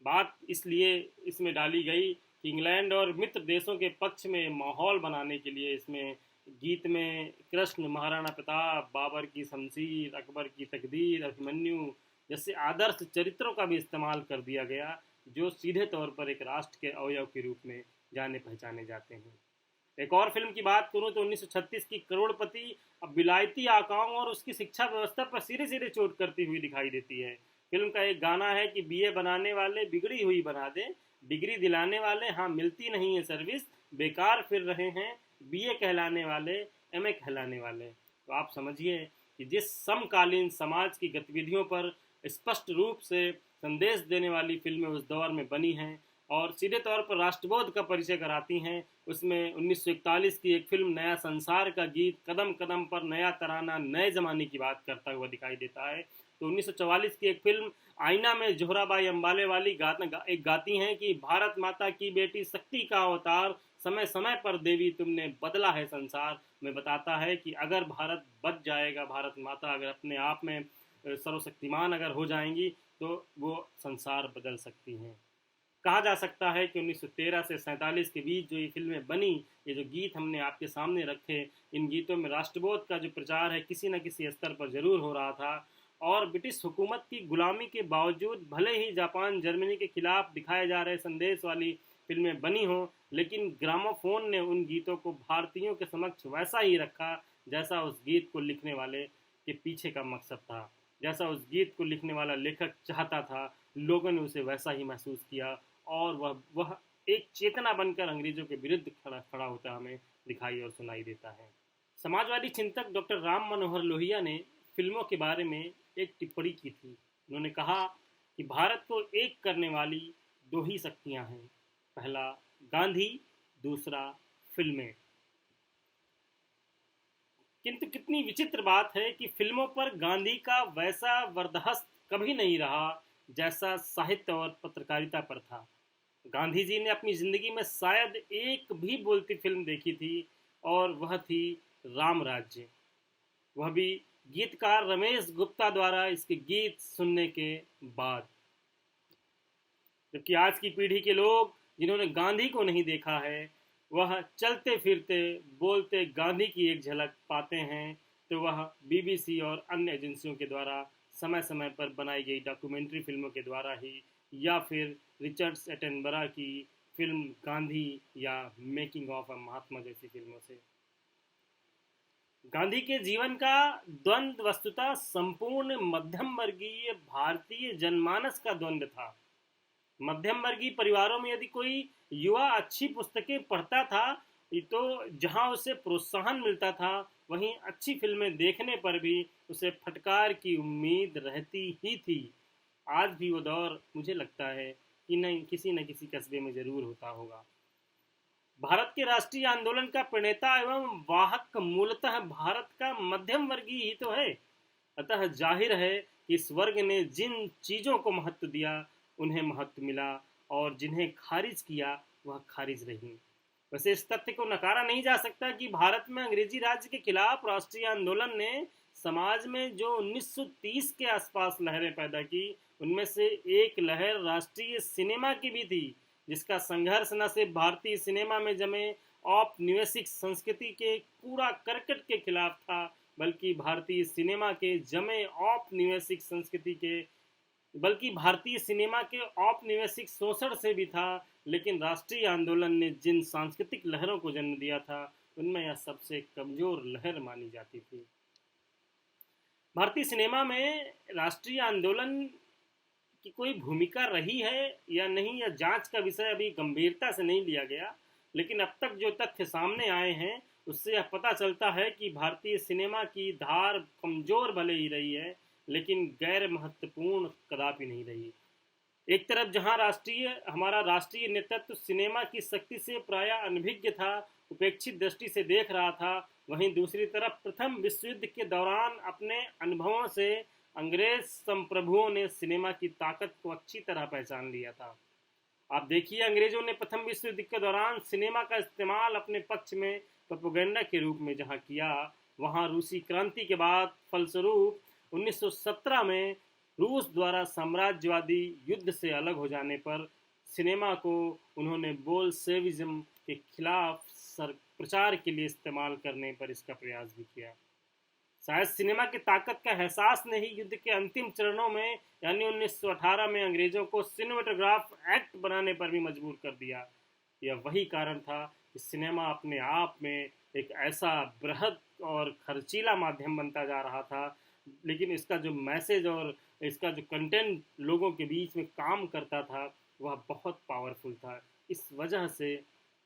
बात इसलिए इसमें डाली गई कि इंग्लैंड और मित्र देशों के पक्ष में माहौल बनाने के लिए इसमें गीत में कृष्ण, महाराणा प्रताप, बाबर की शमशीर, अकबर की तकदीर, अभिमन्यु जैसे आदर्श चरित्रों का भी इस्तेमाल कर दिया गया, जो सीधे तौर पर एक राष्ट्र के अवयव के रूप में जाने पहचाने जाते हैं। एक और फिल्म की बात करूं तो 1936 की करोड़पति अब विलायती आकाओं और उसकी शिक्षा व्यवस्था पर सीधे सीधे चोट करती हुई दिखाई देती है। फिल्म का एक गाना है कि बीए बनाने वाले बिगड़ी हुई बना दे, डिग्री दिलाने वाले हाँ मिलती नहीं है सर्विस, बेकार फिर रहे हैं बीए कहलाने वाले, एमए कहलाने वाले। तो आप समझिए कि जिस समकालीन समाज की गतिविधियों पर स्पष्ट रूप से संदेश देने वाली फिल्में उस दौर में बनी हैं और सीधे तौर पर राष्ट्रबोध का परिचय कराती हैं, उसमें 1941 की एक फिल्म नया संसार का गीत कदम कदम पर नया तराना नए ज़माने की बात करता हुआ दिखाई देता है। तो 1944 की एक फिल्म आईना में जोहराबाई अम्बाले वाली एक गाती हैं कि भारत माता की बेटी शक्ति का अवतार, समय समय पर देवी तुमने बदला है संसार, में बताता है कि अगर भारत बच जाएगा, भारत माता अगर अपने आप में सर्वशक्तिमान अगर हो जाएंगी तो वो संसार बदल सकती हैं। कहा जा सकता है कि 1913 से 47 के बीच जो ये फिल्में बनी, ये जो गीत हमने आपके सामने रखे, इन गीतों में राष्ट्रबोध का जो प्रचार है किसी न किसी स्तर पर ज़रूर हो रहा था। और ब्रिटिश हुकूमत की गुलामी के बावजूद भले ही जापान जर्मनी के खिलाफ दिखाए जा रहे संदेश वाली फिल्में बनी हों, लेकिन ग्रामोफोन ने उन गीतों को भारतीयों के समक्ष वैसा ही रखा जैसा उस गीत को लिखने वाले के पीछे का मकसद था, जैसा उस गीत को लिखने वाला लेखक चाहता था। लोगों ने उसे वैसा ही महसूस किया और वह एक चेतना बनकर अंग्रेजों के विरुद्ध खड़ा होता हमें दिखाई और सुनाई देता है। समाजवादी चिंतक डॉक्टर राम मनोहर लोहिया ने फिल्मों के बारे में एक टिप्पणी की थी। उन्होंने कहा कि भारत को एक करने वाली दो ही शक्तियां हैं, पहला गांधी, दूसरा फिल्में। किंतु कितनी विचित्र बात है कि फिल्मों पर गांधी का वैसा वर्दहस्त कभी नहीं रहा जैसा साहित्य और पत्रकारिता पर था। गांधी जी ने अपनी जिंदगी में शायद एक भी बोलती फिल्म देखी थी और वह थी राम राज्य, वह भी गीतकार रमेश गुप्ता द्वारा इसके गीत सुनने के बाद। जबकि आज की पीढ़ी के लोग जिन्होंने गांधी को नहीं देखा है, वह चलते फिरते बोलते गांधी की एक झलक पाते हैं तो वह बीबीसी और अन्य एजेंसियों के द्वारा समय समय पर बनाई गई डॉक्यूमेंट्री फिल्मों के द्वारा ही, या फिर रिचर्ड एटनबरा की फिल्म गांधी या मेकिंग ऑफ अ महात्मा जैसी फिल्मों से। गांधी के जीवन का द्वंद्व वस्तुतः संपूर्ण मध्यम वर्गीय भारतीय जनमानस का द्वंद्व था। मध्यम वर्गीय परिवारों में यदि कोई युवा अच्छी पुस्तकें पढ़ता था तो जहां उसे प्रोत्साहन मिलता था, वहीं अच्छी फिल्में देखने पर भी उसे फटकार की उम्मीद रहती ही थी। आज भी वो दौर मुझे लगता है कि नहीं किसी न किसी कस्बे में ज़रूर होता होगा। भारत के राष्ट्रीय आंदोलन का प्रणेता एवं वाहक मूलतः भारत का मध्यम वर्गीय ही तो है। अतः जाहिर है कि इस वर्ग ने जिन चीज़ों को महत्व दिया उन्हें महत्व मिला, और जिन्हें खारिज किया वह खारिज रही। वैसे इस तथ्य को नकारा नहीं जा सकता कि भारत में अंग्रेजी राज्य के खिलाफ राष्ट्रीय आंदोलन ने समाज में जो 1930 के आसपास लहरें पैदा की, उनमें से एक लहर राष्ट्रीय सिनेमा की भी थी, जिसका संघर्ष न सिर्फ भारतीय सिनेमा में जमे औपनिवेशिक संस्कृति के कूड़ा करकट के खिलाफ था, बल्कि भारतीय सिनेमा के जमे औपनिवेशिक संस्कृति के बल्कि भारतीय सिनेमा के औपनिवेशिक शोषण से भी था। लेकिन राष्ट्रीय आंदोलन ने जिन सांस्कृतिक लहरों को जन्म दिया था, उनमें यह सबसे कमजोर लहर मानी जाती थी। भारतीय सिनेमा में राष्ट्रीय आंदोलन की कोई भूमिका रही है या नहीं, यह जांच का विषय अभी गंभीरता से नहीं लिया गया, लेकिन अब तक जो तथ्य सामने आए हैं उससे यह पता चलता है कि भारतीय सिनेमा की धार कमजोर भले ही रही है, लेकिन गैर महत्वपूर्ण कदापि नहीं रही। एक तरफ जहां हमारा राष्ट्रीय नेतृत्व सिनेमा की शक्ति से प्रायः अनभिज्ञ था, उपेक्षित दृष्टि से देख रहा था, वहीं दूसरी तरफ प्रथम विश्व युद्ध के दौरान अपने अनुभवों से अंग्रेज संप्रभुओं ने सिनेमा की ताकत को अच्छी तरह पहचान लिया था। आप देखिए, अंग्रेजों ने प्रथम विश्व युद्ध के दौरान सिनेमा का इस्तेमाल अपने पक्ष में प्रोपेगेंडा के रूप में जहां किया, वहां रूसी क्रांति के बाद फलस्वरूप 1917 में रूस द्वारा साम्राज्यवादी युद्ध से अलग हो जाने पर सिनेमा को उन्होंने बोल्शेविज्म के खिलाफ प्रचार के लिए इस्तेमाल करने पर इसका प्रयास भी किया। शायद सिनेमा की ताकत का एहसास ने ही युद्ध के अंतिम चरणों में यानी 1918 में अंग्रेजों को सिनेमेटोग्राफ एक्ट बनाने पर भी मजबूर कर दिया। यह वही कारण था कि सिनेमा अपने आप में एक ऐसा बृहद और खर्चीला माध्यम बनता जा रहा था, लेकिन इसका जो मैसेज और इसका जो कंटेंट लोगों के बीच में काम करता था वह बहुत पावरफुल था। इस वजह से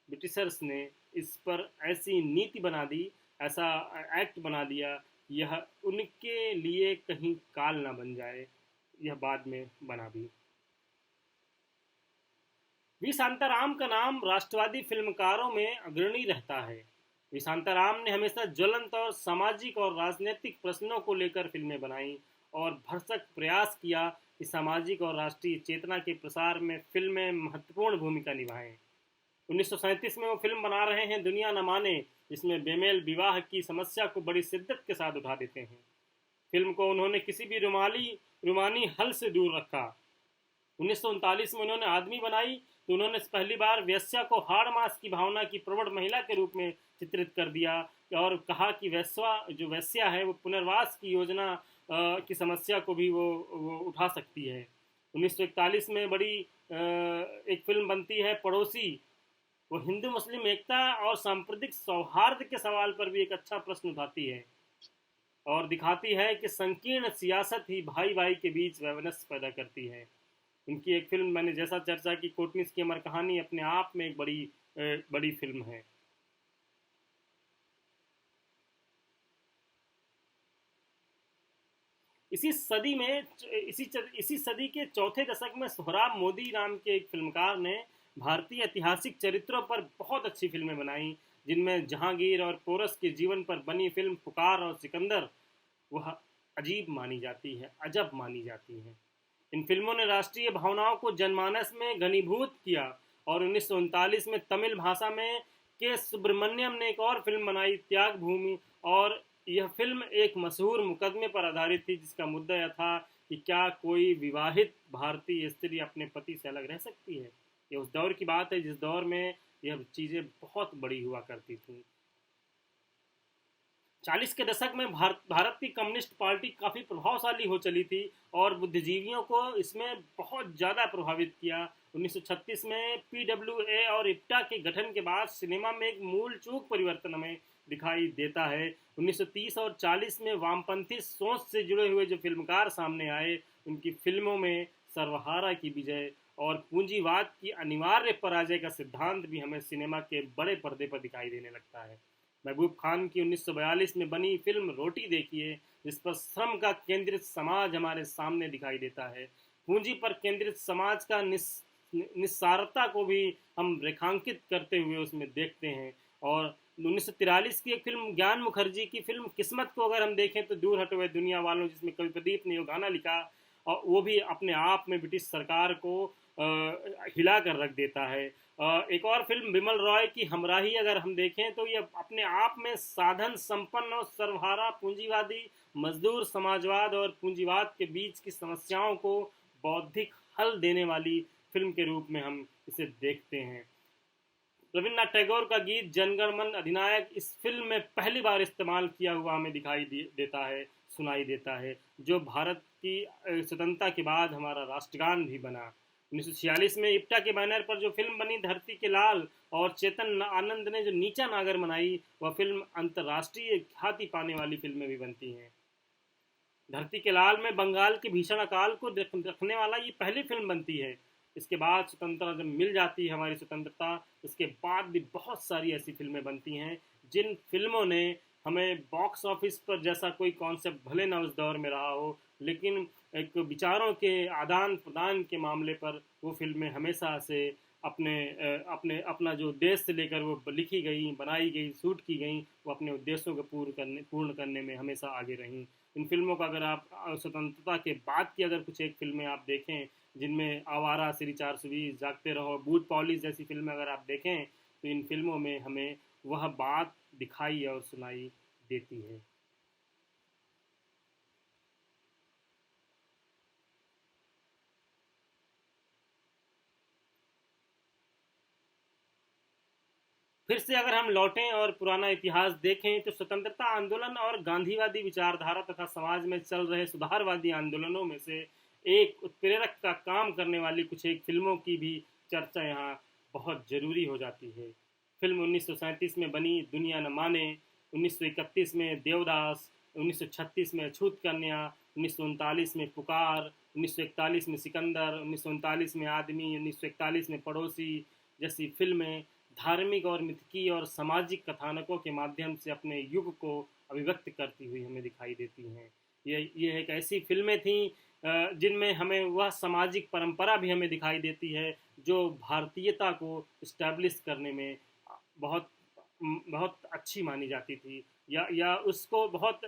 ब्रिटिशर्स ने इस पर ऐसी नीति बना दी, ऐसा एक्ट बना दिया, यह उनके लिए कहीं काल ना बन जाए। यह बाद में बना भी। वी शांताराम का नाम राष्ट्रवादी फिल्मकारों में अग्रणी रहता है। वी शांताराम ने हमेशा ज्वलंत और सामाजिक और राजनीतिक प्रश्नों को लेकर फिल्में बनाई और भरसक प्रयास किया कि सामाजिक और राष्ट्रीय चेतना के प्रसार में फिल्में महत्वपूर्ण भूमिका निभाएं। 1937 में वो फिल्म बना रहे हैं दुनिया न माने, जिसमें बेमेल विवाह की समस्या को बड़ी शिद्दत के साथ उठा देते हैं। फिल्म को उन्होंने किसी भी रुमानी हल से दूर रखा। 1939 में उन्होंने आदमी बनाई तो उन्होंने पहली बार वेश्या को हाड़ मास की भावना की प्रवण महिला के रूप में चित्रित कर दिया और कहा कि वेश्या है वो पुनर्वास की योजना की समस्या को भी वो उठा सकती है। 1941 में बड़ी एक फिल्म बनती है पड़ोसी। वो हिंदू मुस्लिम एकता और सांप्रदायिक सौहार्द के सवाल पर भी एक अच्छा प्रश्न उठाती है और दिखाती है कि संकीर्ण सियासत ही भाई भाई के बीच वैमनस्य पैदा करती है। उनकी एक फिल्म मैंने जैसा चर्चा की कोटनीस की अमर कहानी अपने आप में एक बड़ी फिल्म है। इसी सदी के चौथे दशक में सोहराब मोदी नाम के एक फिल्मकार ने भारतीय ऐतिहासिक चरित्रों पर बहुत अच्छी फिल्में बनाई, जिनमें जहांगीर और पोरस के जीवन पर बनी फिल्म पुकार और सिकंदर वह अजीब मानी जाती है, अजब मानी जाती है। इन फिल्मों ने राष्ट्रीय भावनाओं को जनमानस में घनीभूत किया और 1939 में तमिल भाषा में के सुब्रमण्यम ने एक और फिल्म बनाई त्याग भूमि, और यह फिल्म एक मशहूर मुकदमे पर आधारित थी जिसका मुद्दा यह था कि क्या कोई विवाहित भारतीय स्त्री अपने पति से अलग रह सकती है। यह उस दौर की बात है जिस दौर में यह चीज़ें बहुत बड़ी हुआ करती थी। 40 के दशक में भारत की कम्युनिस्ट पार्टी काफ़ी प्रभावशाली हो चली थी और बुद्धिजीवियों को इसमें बहुत ज़्यादा प्रभावित किया। 1936 में PWA और इप्टा के गठन के बाद सिनेमा में एक मूल चूक परिवर्तन हमें दिखाई देता है। 1930 और 40 में वामपंथी सोच से जुड़े हुए जो फिल्मकार सामने आए, उनकी फिल्मों में सर्वहारा की विजय और पूंजीवाद की अनिवार्य पराजय का सिद्धांत भी हमें सिनेमा के बड़े पर्दे पर दिखाई देने लगता है। महबूब खान की 1942 में बनी फिल्म रोटी देखिए, जिस पर श्रम का केंद्रित समाज हमारे सामने दिखाई देता है। पूंजी पर केंद्रित समाज का निस्सारता को भी हम रेखांकित करते हुए उसमें देखते हैं। और 1943 की एक फिल्म ज्ञान मुखर्जी की फिल्म किस्मत को अगर हम देखें तो दूर हटे हुए दुनिया वालों, जिसमें कवि प्रदीप ने वो गाना लिखा, और वो भी अपने आप में ब्रिटिश सरकार को हिला कर रख देता है। एक और फिल्म बिमल रॉय की हमराही अगर हम देखें तो ये अपने आप में साधन संपन्न और सर्वहारा पूंजीवादी मजदूर समाजवाद और पूंजीवाद के बीच की समस्याओं को बौद्धिक हल देने वाली फिल्म के रूप में हम इसे देखते हैं। रविन्द्रनाथ टैगोर का गीत जनगण मन अधिनायक इस फिल्म में पहली बार इस्तेमाल किया हुआ हमें दिखाई देता है, सुनाई देता है, जो भारत की स्वतंत्रता के बाद हमारा राष्ट्रगान भी बना। 1946 में इप्टा के बैनर पर जो फिल्म बनी धरती के लाल और चेतन आनंद ने जो नीचा नागर बनाई, वह फिल्म अंतर्राष्ट्रीय ख्याति पाने वाली फिल्में भी बनती हैं। धरती के लाल में बंगाल के भीषण अकाल को रखने वाला ये पहली फिल्म बनती है। इसके बाद स्वतंत्रता जब मिल जाती है हमारी स्वतंत्रता, इसके बाद भी बहुत सारी ऐसी फिल्में बनती हैं जिन फिल्मों ने हमें बॉक्स ऑफिस पर जैसा कोई कॉन्सेप्ट भले ना उस दौर में रहा हो, लेकिन एक विचारों के आदान प्रदान के मामले पर वो फिल्में हमेशा से अपना जो उद्देश्य से लेकर वो लिखी गई, बनाई गई, शूट की गई, वो अपने उद्देश्यों को पूर्ण करने में हमेशा आगे रहीं। इन फिल्मों का अगर आप स्वतंत्रता के बाद की अगर कुछ एक फिल्में आप देखें, जिनमें आवारा, श्री 420, जागते रहो, बूट पॉलिश जैसी फिल्में अगर आप देखें, तो इन फिल्मों में हमें वह बात दिखाई और सुनाई देती है। फिर से अगर हम लौटें और पुराना इतिहास देखें तो स्वतंत्रता आंदोलन और गांधीवादी विचारधारा तथा समाज में चल रहे सुधारवादी आंदोलनों में से एक उत्प्रेरक का काम करने वाली कुछ एक फिल्मों की भी चर्चा यहाँ बहुत ज़रूरी हो जाती है। फिल्म 1937 में बनी दुनिया न माने, 1931 में देवदास, 1936 में अछूत कन्या, 1939 में पुकार, 1941 में सिकंदर, 1939 में आदमी, 1941 में पड़ोसी जैसी फिल्में धार्मिक और मिथकीय और सामाजिक कथानकों के माध्यम से अपने युग को अभिव्यक्त करती हुई हमें दिखाई देती हैं। ये एक ऐसी फिल्में थीं जिनमें हमें वह सामाजिक परंपरा भी हमें दिखाई देती है जो भारतीयता को इस्टेब्लिश करने में बहुत बहुत अच्छी मानी जाती थी, या उसको बहुत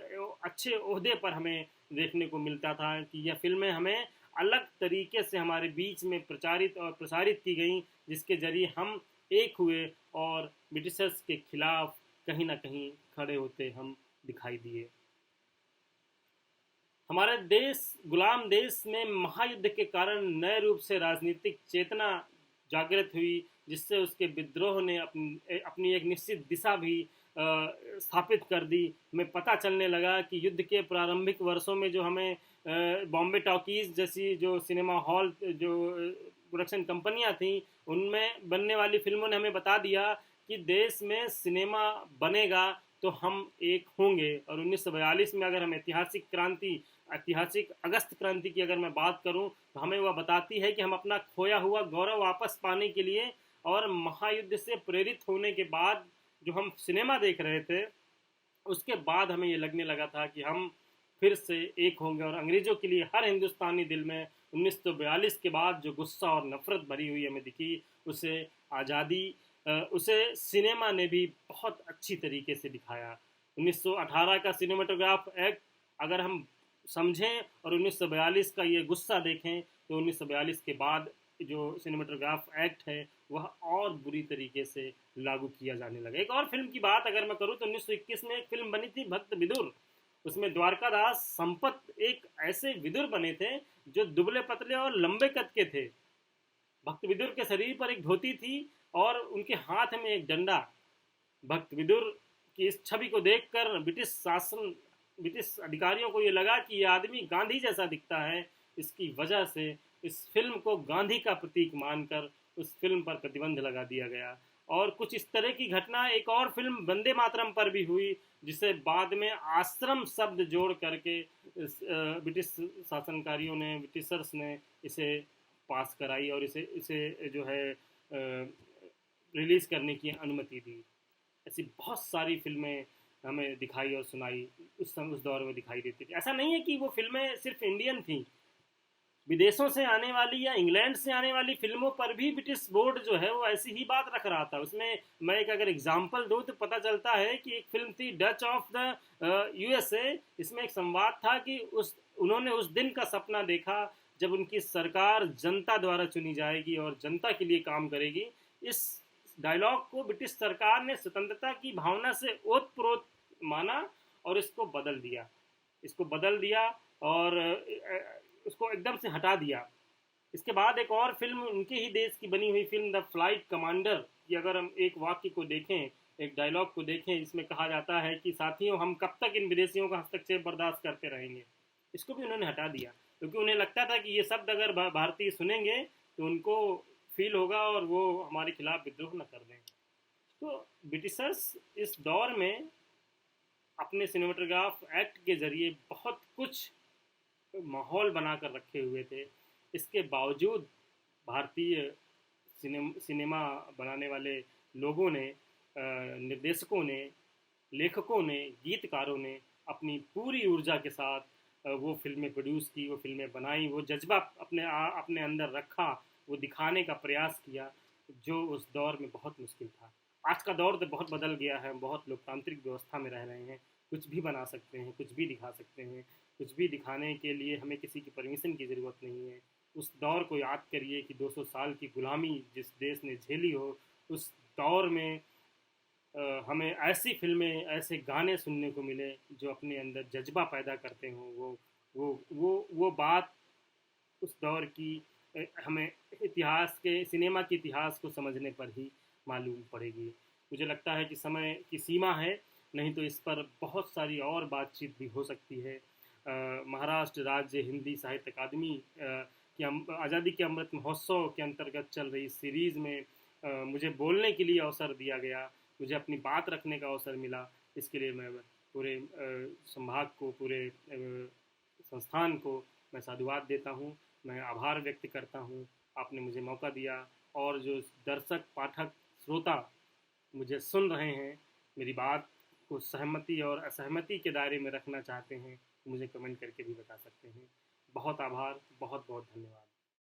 अच्छे ओहदे पर हमें देखने को मिलता था कि यह फिल्में हमें अलग तरीके से हमारे बीच में प्रचारित और प्रसारित की गई, जिसके जरिए हम एक हुए और ब्रिटिशर्स के खिलाफ कहीं ना कहीं खड़े होते हम दिखाई दिए। हमारे देश, गुलाम देश में महायुद्ध के कारण नए रूप से राजनीतिक चेतना जागृत हुई, जिससे उसके विद्रोह ने अपनी एक निश्चित दिशा भी स्थापित कर दी। हमें पता चलने लगा कि युद्ध के प्रारंभिक वर्षों में जो हमें बॉम्बे टॉकीज़ जैसी जो सिनेमा हॉल जो प्रोडक्शन कंपनियां थीं, उनमें बनने वाली फिल्मों ने हमें बता दिया कि देश में सिनेमा बनेगा तो हम एक होंगे। और 1942 में अगर हम ऐतिहासिक अगस्त क्रांति की अगर मैं बात करूं, तो हमें वह बताती है कि हम अपना खोया हुआ गौरव वापस पाने के लिए और महायुद्ध से प्रेरित होने के बाद जो हम सिनेमा देख रहे थे, उसके बाद हमें ये लगने लगा था कि हम फिर से एक होंगे। और अंग्रेज़ों के लिए हर हिंदुस्तानी दिल में 1942 के बाद जो गुस्सा और नफरत भरी हुई हमें दिखी, उसे सिनेमा ने भी बहुत अच्छी तरीके से दिखाया। 1918 का सिनेमाटोग्राफ एक्ट अगर हम समझें और 1942 का ये गुस्सा देखें, तो 1942 के बाद जो सिनेमाटोग्राफ एक्ट है वह और बुरी तरीके से लागू किया जाने लगा। एक और फिल्म की बात अगर मैं करूं तो 1921 में एक फिल्म बनी थी भक्त विदुर। उसमें द्वारकादास संपत एक ऐसे विदुर बने थे जो दुबले पतले और लंबे कद के थे। भक्त विदुर के शरीर पर एक धोती थी और उनके हाथ में एक डंडा। भक्त विदुर की इस छवि को देखकर ब्रिटिश अधिकारियों को ये लगा कि ये आदमी गांधी जैसा दिखता है। इसकी वजह से इस फिल्म को गांधी का प्रतीक मानकर उस फिल्म पर प्रतिबंध लगा दिया गया। और कुछ इस तरह की घटना एक और फिल्म वंदे मातरम पर भी हुई, जिसे बाद में आश्रम शब्द जोड़ करके ब्रिटिश शासनकारियों ने, ब्रिटिशर्स ने इसे पास कराई और इसे जो है रिलीज़ करने की अनुमति दी। ऐसी बहुत सारी फिल्में हमें दिखाई और सुनाई उस दौर में दिखाई देती थी। ऐसा नहीं है कि वो फिल्में सिर्फ इंडियन थीं, विदेशों से आने वाली या इंग्लैंड से आने वाली फिल्मों पर भी ब्रिटिश बोर्ड जो है वो ऐसी ही बात रख रहा था। उसमें मैं एक अगर एग्जांपल दूं तो पता चलता है कि एक फिल्म थी डच ऑफ द यूएसए। इसमें एक संवाद था कि उन्होंने उस दिन का सपना देखा जब उनकी सरकार जनता द्वारा चुनी जाएगी और जनता के लिए काम करेगी। इस डायलॉग को ब्रिटिश सरकार ने स्वतंत्रता की भावना से ओतप्रोत माना और इसको बदल दिया और उसको एकदम से हटा दिया। इसके बाद एक और फिल्म उनके ही देश की बनी हुई फिल्म द फ्लाइट कमांडर की अगर हम एक वाक्य को देखें, एक डायलॉग को देखें, इसमें कहा जाता है कि साथियों हम कब तक इन विदेशियों का हस्तक्षेप बर्दाश्त करते रहेंगे। इसको भी उन्होंने हटा दिया क्योंकि उन्हें लगता था कि ये शब्द अगर भारतीय सुनेंगे तो उनको फील होगा और वो हमारे खिलाफ विद्रोह न कर दें। तो ब्रिटिशर्स इस दौर में अपने सिनेमाटोग्राफ एक्ट के जरिए बहुत कुछ माहौल बनाकर रखे हुए थे। इसके बावजूद भारतीय सिनेमा बनाने वाले लोगों ने, निर्देशकों ने, लेखकों ने, गीतकारों ने अपनी पूरी ऊर्जा के साथ वो फिल्में प्रोड्यूस की, वो फिल्में बनाई, वो जज्बा अपने अंदर रखा, वो दिखाने का प्रयास किया जो उस दौर में बहुत मुश्किल था। आज का दौर तो बहुत बदल गया है, बहुत लोकतांत्रिक व्यवस्था में रह रहे हैं, कुछ भी बना सकते हैं, कुछ भी दिखा सकते हैं, कुछ भी दिखाने के लिए हमें किसी की परमिशन की ज़रूरत नहीं है। उस दौर को याद करिए कि 200 साल की गुलामी जिस देश ने झेली हो, उस दौर में हमें ऐसी फिल्में, ऐसे गाने सुनने को मिले जो अपने अंदर जज्बा पैदा करते हों। वो बात उस दौर की हमें इतिहास के, सिनेमा के इतिहास को समझने पर ही मालूम पड़ेगी। मुझे लगता है कि समय की सीमा है, नहीं तो इस पर बहुत सारी और बातचीत भी हो सकती है। महाराष्ट्र राज्य हिंदी साहित्य अकादमी की आज़ादी के अमृत महोत्सव के अंतर्गत चल रही सीरीज़ में मुझे बोलने के लिए अवसर दिया गया, मुझे अपनी बात रखने का अवसर मिला। इसके लिए मैं पूरे संभाग को, पूरे संस्थान को मैं साधुवाद देता हूँ, मैं आभार व्यक्त करता हूँ। आपने मुझे मौका दिया और जो दर्शक, पाठक, श्रोता मुझे सुन रहे हैं, मेरी बात को सहमति और असहमति के दायरे में रखना चाहते हैं, मुझे कमेंट करके भी बता सकते हैं। बहुत आभार, बहुत बहुत धन्यवाद।